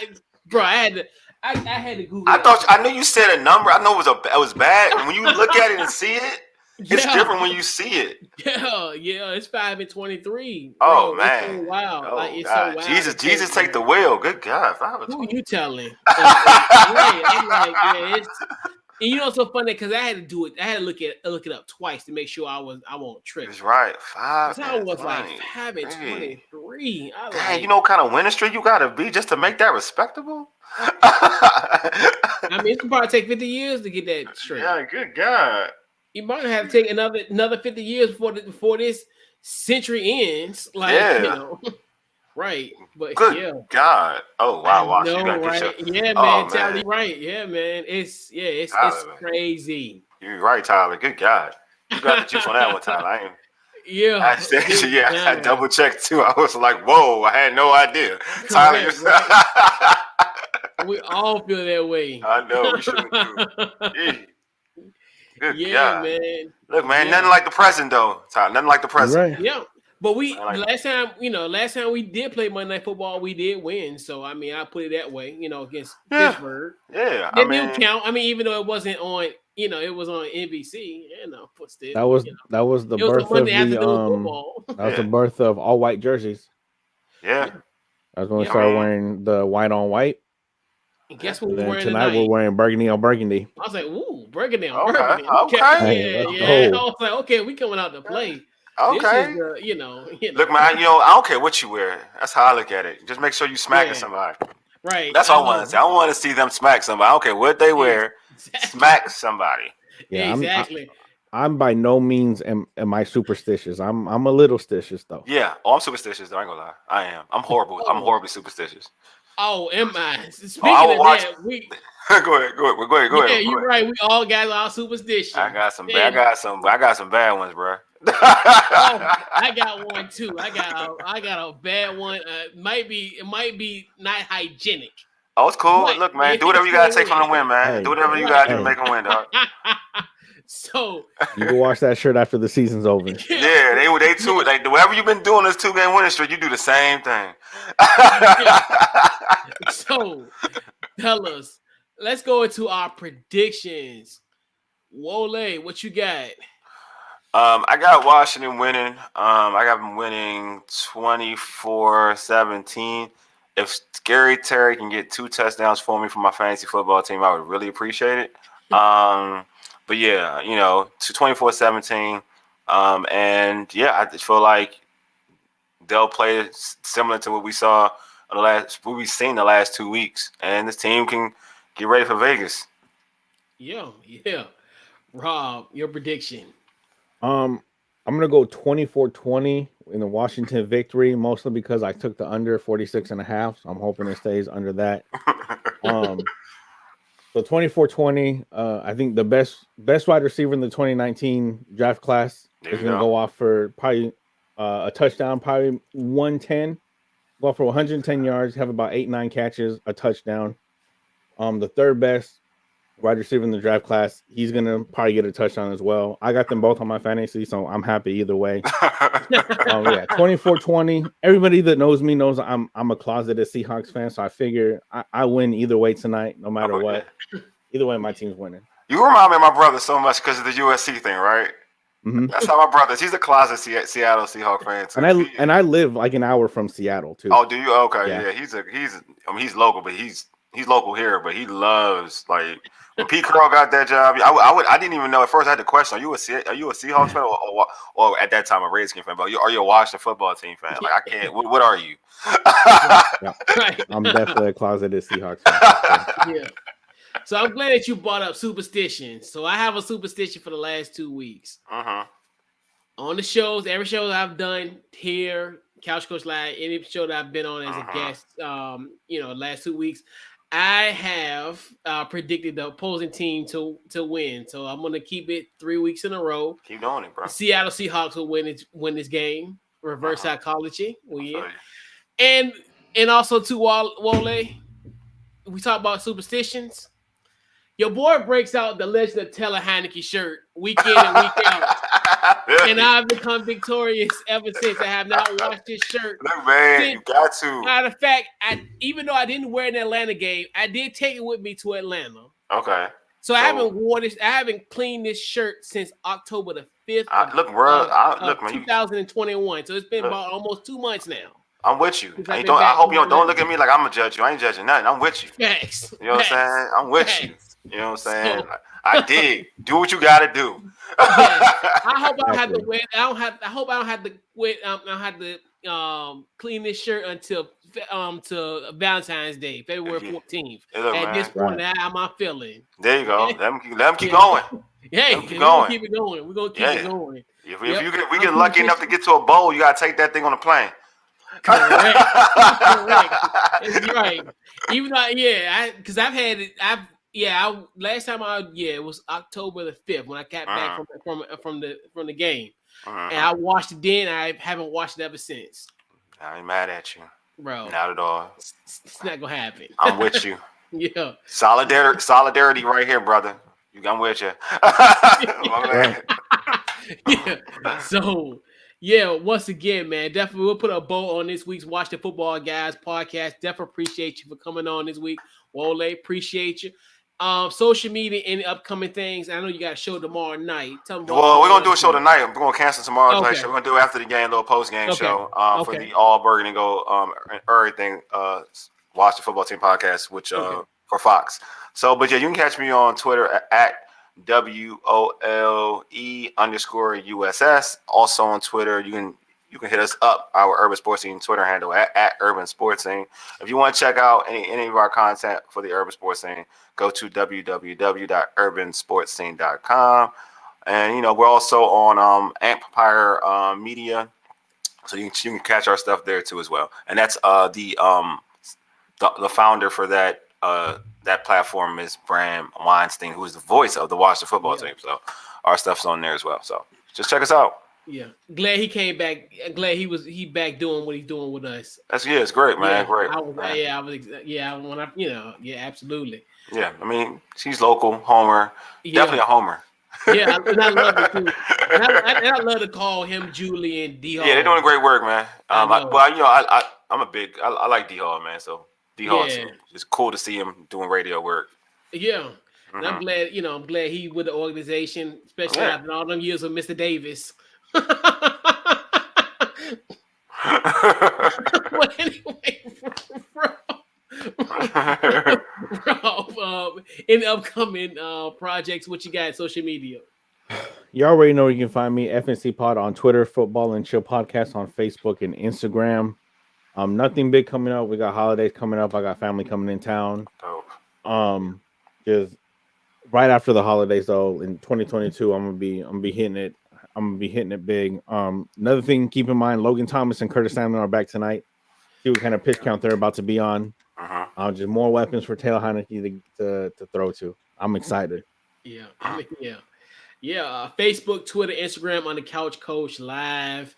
bro, I had to Google. I knew you said a number. I know it was bad. When you look at it and see it, it's different when you see it. Yeah, it's 5-23. Oh man, it's so wild. Oh, like it's God. so wild. Jesus, take the wheel. Good God, 5-23. Who you telling? I'm like, it's. And you know, it's so funny because I had to do it. I had to look it up twice to make sure I won't trip. It's right. 5. I was like 5-23. Dang, you know what kind of winning streak you gotta be just to make that respectable? I mean, it's gonna probably take 50 years to get that straight. Yeah, good God. You might have to take another 50 years before this century ends. Like, you know. Right, but good God! Oh wow, you right? Yeah, man, Tyler, right? Yeah, man, it's crazy. You're right, Tyler. Good God, you got the juice on that one, Tyler. I ain't. Yeah, I double checked too. I was like, whoa, I had no idea. Tyler, right. We all feel that way. I know we should do. Good God, man. Look, man, nothing like the present though, Tyler. Nothing like the present. Right. Yeah. But last time we did play Monday Night Football, we did win. So I mean, I put it that way, against Pittsburgh. Yeah, that didn't count. I mean, even though it wasn't on, it was on NBC. But still, that was the birth of football. That was the birth of all white jerseys. Yeah, that's when we started wearing the white on white. And guess what we're wearing tonight? We're wearing burgundy on burgundy. I was like, ooh, burgundy on burgundy. Okay. Yeah. I was like, okay, we coming out to play. Okay. Look, man, I don't care what you wear. That's how I look at it. Just make sure you smacking somebody. Right. That's all I want to say. I want to see them smack somebody. I don't care what they wear. Exactly. Smack somebody. Yeah, exactly. I'm by no means am I superstitious. I'm a little stitious though. Yeah. Oh, I'm superstitious though. I ain't gonna lie. I am. I'm horrible. I'm horribly superstitious. Oh, am I? Speaking of that, Go ahead. Yeah, you're right. We all got our superstitions. I got some bad ones, bro. I got one too. I got a bad one. It might be not hygienic. Oh, it's cool. Look, man, do whatever you gotta take from the win, man. Do whatever you gotta do to make them win, dog. So you can wash that shirt after the season's over. Yeah, they too. Like whatever you've been doing this 2-game winning streak, you do the same thing. So, fellas, let's go into our predictions. Wole, what you got? I got Washington winning. I got them winning 24-17. If Scary Terry can get 2 touchdowns for me for my fantasy football team, I would really appreciate it. But yeah, to 24-17. And yeah, I just feel like they'll play similar to what we saw what we've seen the last 2 weeks, and this team can get ready for Vegas. Yeah. Rob, your prediction. I'm gonna go 24-20 in the Washington victory, mostly because I took the under 46.5. So I'm hoping it stays under that. So 24-20. I think the best wide receiver in the 2019 draft class is gonna go off for probably a touchdown, probably 110. Go off for 110 yards, have about 8-9 catches, a touchdown. The third best wide receiver in the draft class, he's gonna probably get a touchdown as well. I got them both on my fantasy, so I'm happy either way. 24-20. Everybody that knows me knows I'm a closeted Seahawks fan, so I figure I win either way tonight, no matter what. Either way, my team's winning. You remind me of my brother so much because of the USC thing, right? Mm-hmm. That's how my brother is. He's a closet Seattle Seahawks fan too. And I live like an hour from Seattle too. Oh, do you? Okay, yeah. He's local, but he's he's local here, but he loves like when Pete Carroll got that job. I didn't even know at first. I had the question: Are you a Seahawks fan or at that time a Redskins fan? But are you a Washington football team fan? Like I can't. What are you? Yeah. Right. I'm definitely a closeted Seahawks fan. Yeah. So I'm glad that you brought up superstitions. So I have a superstition for the last 2 weeks. On the shows, every show that I've done here, Couch Coach Live, any show that I've been on as a guest, last 2 weeks, I have predicted the opposing team to win. So I'm gonna keep it 3 weeks in a row. Keep doing it, bro. The Seattle Seahawks will win this game. Reverse psychology. Yeah. And also to Wole, we talk about superstitions. Your boy breaks out the Legend of Taylor Heineke shirt week in and week out. And I've become victorious ever since. I have not washed this shirt. Look, man, you got to. Matter of fact, even though I didn't wear an Atlanta game, I did take it with me to Atlanta. Okay. So I haven't worn this. I haven't cleaned this shirt since October the 5th. Look, bro. Look, man. 2021. So it's been about almost 2 months now. I'm with you. I hope you don't look at me like I'm gonna judge you. I ain't judging nothing. I'm with you. Thanks. You know what I'm saying? I'm with you. You know what I'm saying? I dig. Do what you gotta do. I hope I don't have to wear. I hope I don't have to wait. I don't have to clean this shirt until to Valentine's Day, February 14th. At this point, how am I feeling? There you go. Let them keep going. Hey, we're gonna keep it going. We're gonna keep it going. If we get lucky enough to get to a bowl, you gotta take that thing on the plane. Correct. It's right. Even though, because I've had it. Last time it was October the 5th when I got back from the game, and I watched it then. I haven't watched it ever since. I ain't mad at you, bro. Not at all. It's not gonna happen. I'm with you. Yeah. Solidarity right here, brother. I'm with you. Yeah. So. Yeah, once again, man, definitely we'll put a bow on this week's Watch the Football Guys podcast. Definitely appreciate you for coming on this week. Wole, appreciate you. Social media, any upcoming things? I know you got a show tomorrow night. Tell them well, we're gonna do a show tonight. We're gonna cancel tomorrow's night show. We're gonna do it after the game, a little post game show for the All Burgundy Gold everything. Watch the Football Team podcast, which for Fox. So, but yeah, you can catch me on Twitter at WOLE_USS. Also on Twitter, you can hit us up, our Urban Sports Scene Twitter handle at Urban Sports Scene. If you want to check out any of our content for the Urban Sports Scene, go to www.urbansportscene.com. And we're also on Empire Media, so you can catch our stuff there too as well. And that's the founder for that platform is Bram Weinstein, who is the voice of the Washington football team. So our stuff's on there as well. So just check us out. Yeah, glad he came back. Glad he back doing what he's doing with us. It's great, man. Great. Absolutely. Yeah, I mean, she's local, homer. Yeah. Definitely a homer. Yeah, and I love it too. And I love to call him Julie and D Hall. Yeah, they're doing great work, man. I like D Hall, man. So D Hall, it's cool to see him doing radio work. Yeah, and I'm glad. I'm glad he with the organization, especially after all them years of Mr. Davis. But anyway, in the upcoming projects, what you got? Social media. You already know you can find me FNC Pod on Twitter, Football and Chill Podcast on Facebook and Instagram. Nothing big coming up. We got holidays coming up. I got family coming in town. Just right after the holidays though, in 2022, I'm gonna be hitting it. I'm gonna be hitting it big. Another thing, keep in mind, Logan Thomas and Curtis Samuel are back tonight. See what kind of pitch count they're about to be on. Just more weapons for Taylor Heineke to throw to. I'm excited. Yeah. Facebook, Twitter, Instagram on the Couch Coach Live.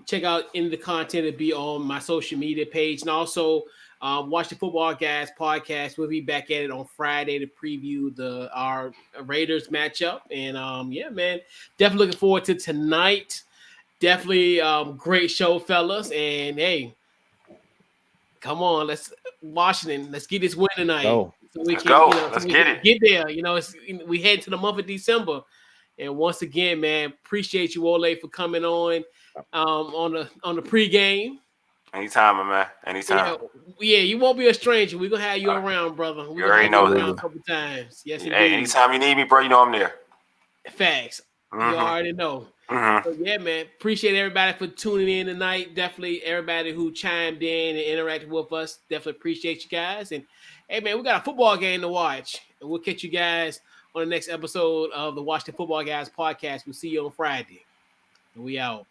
Check out any of the content to be on my social media page, and also Watch the Football Guys podcast. We'll be back at it on Friday to preview our Raiders matchup. And man, definitely looking forward to tonight. Definitely great show, fellas. And hey, come on, let's Washington. Let's get this win tonight. So we can get there. We head to the month of December. And once again, man, appreciate you, Wole, for coming on the pregame. Anytime, my man. Anytime. Yeah, you won't be a stranger. We're gonna have you around, brother. We're gonna have you around a couple times. Yes, indeed. Hey, anytime you need me, bro, you know I'm there. Facts. You already know. So yeah, man. Appreciate everybody for tuning in tonight. Definitely everybody who chimed in and interacted with us. Definitely appreciate you guys. And hey, man, we got a football game to watch. And we'll catch you guys on the next episode of the Washington Football Guys podcast. We'll see you on Friday. And we out.